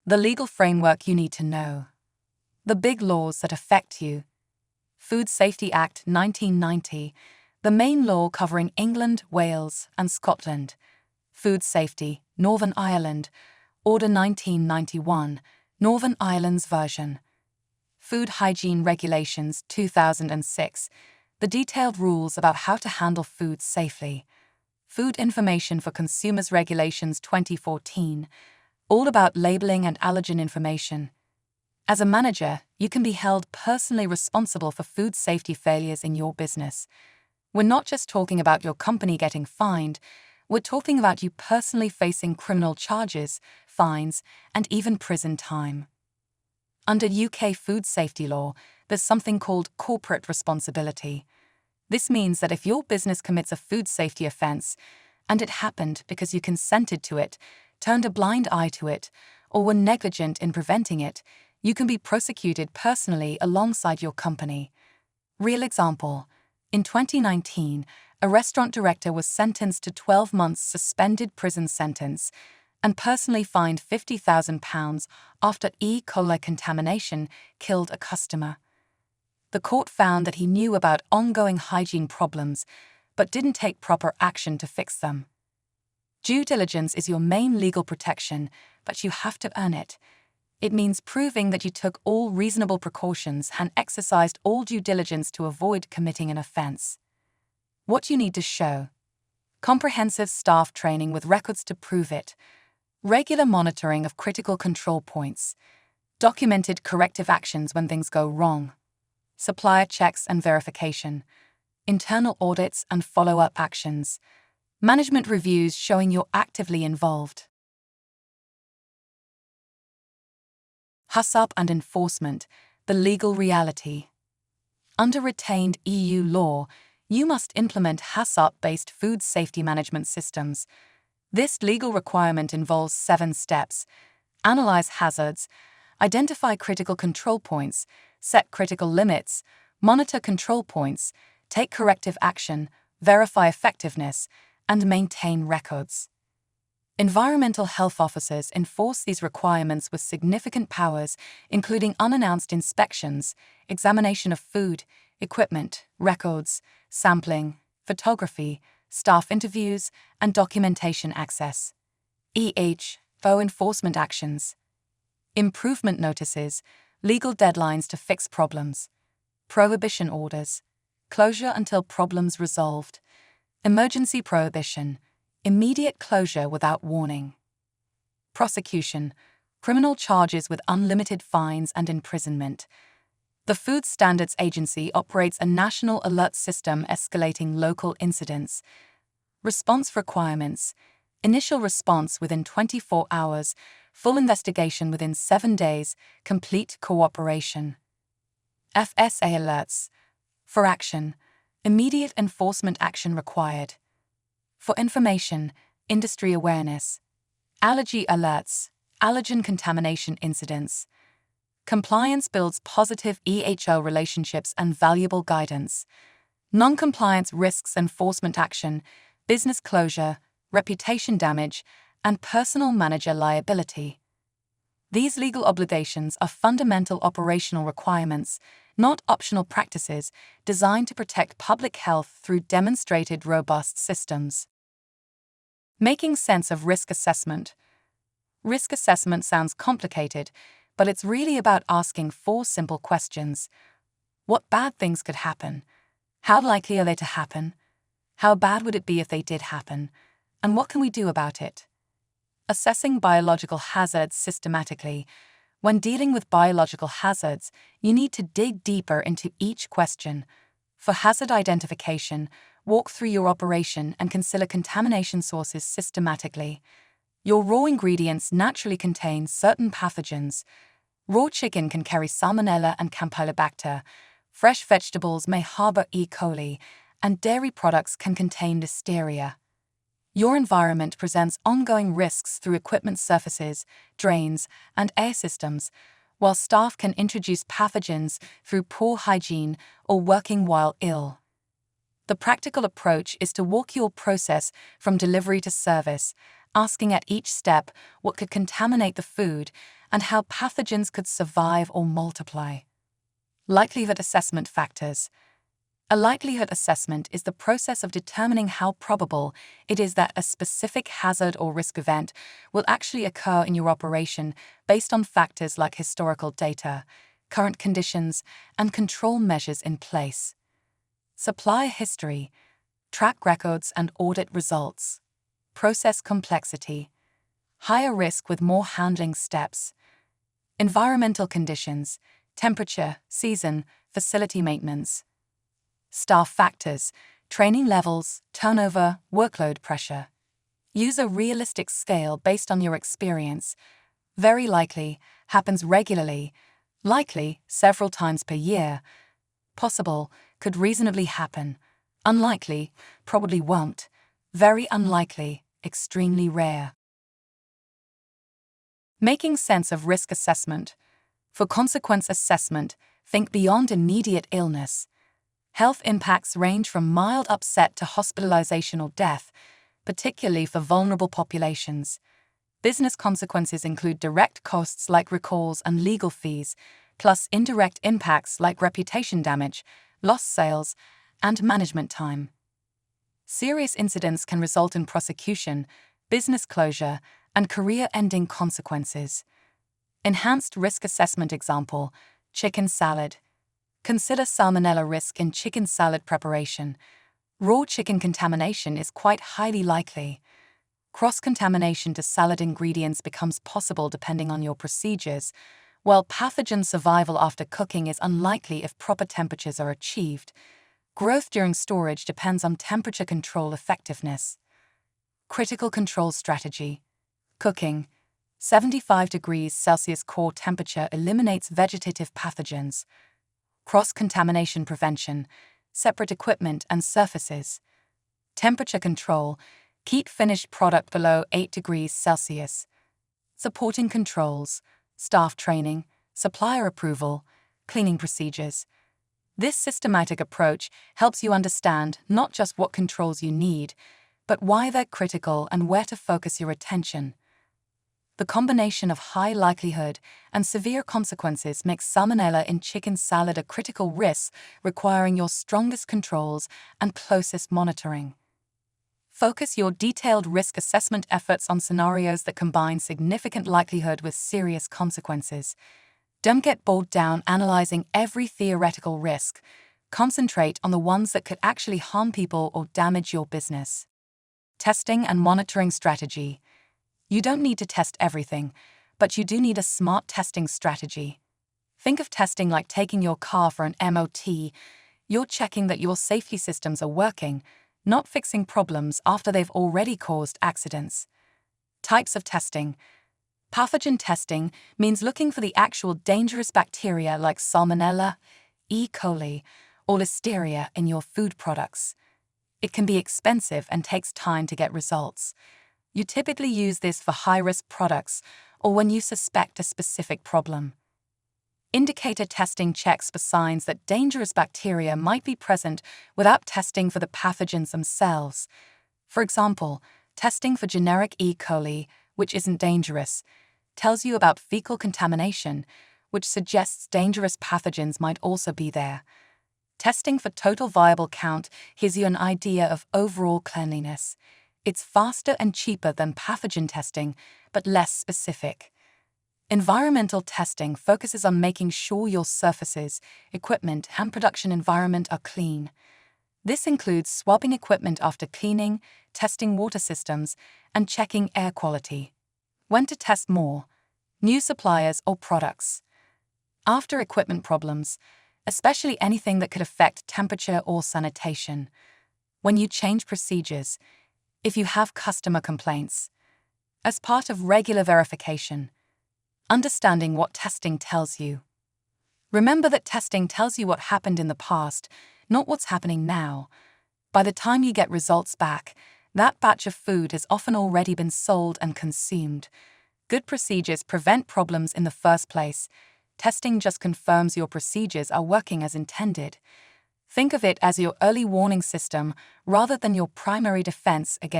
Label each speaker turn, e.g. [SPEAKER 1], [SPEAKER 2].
[SPEAKER 1] The legal framework you need to know. The big laws that affect you. Food Safety Act 1990, the main law covering England, Wales, and Scotland. Food Safety, Northern Ireland, Order 1991, Northern Ireland's version. Food Hygiene Regulations 2006, the detailed rules about how to handle food safely. Food Information for Consumers Regulations 2014, all about labeling and allergen information. As a manager, you can be held personally responsible for food safety failures in your business. We're not just talking about your company getting fined, we're talking about you personally facing criminal charges, fines, and even prison time. Under UK food safety law, there's something called corporate responsibility. This means that if your business commits a food safety offence, and it happened because you consented to it, turned a blind eye to it, or were negligent in preventing it, you can be prosecuted personally alongside your company. Real example. In 2019, a restaurant director was sentenced to 12 months suspended prison sentence and personally fined £50,000 after E. coli contamination killed a customer. The court found that he knew about ongoing hygiene problems but didn't take proper action to fix them. Due diligence is your main legal protection, but you have to earn it. It means proving that you took all reasonable precautions and exercised all due diligence to avoid committing an offence. What you need to show: comprehensive staff training with records to prove it, regular monitoring of critical control points, documented corrective actions when things go wrong, supplier checks and verification, internal audits and follow-up actions, management reviews showing you're actively involved. HACCP and enforcement, the legal reality. Under retained EU law, you must implement HACCP-based food safety management systems. This legal requirement involves 7 steps: analyze hazards, identify critical control points, set critical limits, monitor control points, take corrective action, verify effectiveness, and maintain records. Environmental health officers enforce these requirements with significant powers, including unannounced inspections, examination of food, equipment, records, sampling, photography, staff interviews, and documentation access. FO enforcement actions. Improvement notices, legal deadlines to fix problems. Prohibition orders, closure until problems resolved. Emergency prohibition, immediate closure without warning. Prosecution, criminal charges with unlimited fines and imprisonment. The Food Standards Agency operates a national alert system escalating local incidents. Response requirements, initial response within 24 hours, full investigation within 7 days, complete cooperation. FSA alerts, for action, immediate enforcement action required. For information, industry awareness. Allergy alerts, allergen contamination incidents. Compliance builds positive EHO relationships and valuable guidance. Non-compliance risks enforcement action, business closure, reputation damage, and personal manager liability. These legal obligations are fundamental operational requirements, not optional practices, designed to protect public health through demonstrated robust systems. Making sense of risk assessment. Risk assessment sounds complicated, but it's really about asking 4 simple questions. What bad things could happen? How likely are they to happen? How bad would it be if they did happen? And what can we do about it? Assessing biological hazards systematically. When dealing with biological hazards, you need to dig deeper into each question. For hazard identification, walk through your operation and consider contamination sources systematically. Your raw ingredients naturally contain certain pathogens. Raw chicken can carry Salmonella and Campylobacter. Fresh vegetables may harbor E. coli, and dairy products can contain Listeria. Your environment presents ongoing risks through equipment surfaces, drains, and air systems, while staff can introduce pathogens through poor hygiene or working while ill. The practical approach is to walk your process from delivery to service, asking at each step what could contaminate the food and how pathogens could survive or multiply. Likelihood assessment factors. A likelihood assessment is the process of determining how probable it is that a specific hazard or risk event will actually occur in your operation based on factors like historical data, current conditions, and control measures in place. Supplier history, track records and audit results. Process complexity. Higher risk with more handling steps. Environmental conditions, temperature, season, facility maintenance. Staff factors, training levels, turnover, workload pressure. Use a realistic scale based on your experience. Very likely, happens regularly. Likely, several times per year. Possible, could reasonably happen. Unlikely, probably won't. Very unlikely, extremely rare. Making sense of risk assessment. For consequence assessment, think beyond immediate illness. Health impacts range from mild upset to hospitalization or death, particularly for vulnerable populations. Business consequences include direct costs like recalls and legal fees, plus indirect impacts like reputation damage, lost sales, and management time. Serious incidents can result in prosecution, business closure, and career-ending consequences. Enhanced risk assessment example, chicken salad. Consider salmonella risk in chicken salad preparation. Raw chicken contamination is quite highly likely. Cross-contamination to salad ingredients becomes possible depending on your procedures, while pathogen survival after cooking is unlikely if proper temperatures are achieved. Growth during storage depends on temperature control effectiveness. Critical control strategy. Cooking. 75 degrees Celsius core temperature eliminates vegetative pathogens. Cross-contamination prevention, separate equipment and surfaces. Temperature control, keep finished product below 8 degrees Celsius. Supporting controls, staff training, supplier approval, cleaning procedures. This systematic approach helps you understand not just what controls you need, but why they're critical and where to focus your attention. The combination of high likelihood and severe consequences makes salmonella in chicken salad a critical risk requiring your strongest controls and closest monitoring. Focus your detailed risk assessment efforts on scenarios that combine significant likelihood with serious consequences. Don't get bogged down analyzing every theoretical risk. Concentrate on the ones that could actually harm people or damage your business. Testing and monitoring strategy. You don't need to test everything, but you do need a smart testing strategy. Think of testing like taking your car for an MOT. You're checking that your safety systems are working, not fixing problems after they've already caused accidents. Types of testing. Pathogen testing means looking for the actual dangerous bacteria like Salmonella, E. coli, or Listeria in your food products. It can be expensive and takes time to get results. You typically use this for high-risk products or when you suspect a specific problem. Indicator testing checks for signs that dangerous bacteria might be present without testing for the pathogens themselves. For example, testing for generic E. coli, which isn't dangerous, tells you about fecal contamination, which suggests dangerous pathogens might also be there. Testing for total viable count gives you an idea of overall cleanliness. It's faster and cheaper than pathogen testing, but less specific. Environmental testing focuses on making sure your surfaces, equipment, and production environment are clean. This includes swabbing equipment after cleaning, testing water systems, and checking air quality. When to test more: new suppliers or products. After equipment problems, especially anything that could affect temperature or sanitation. When you change procedures. If you have customer complaints. As part of regular verification. Understanding what testing tells you. Remember that testing tells you what happened in the past, not what's happening now. By the time you get results back, that batch of food has often already been sold and consumed. Good procedures prevent problems in the first place. Testing just confirms your procedures are working as intended. Think of it as your early warning system rather than your primary defense against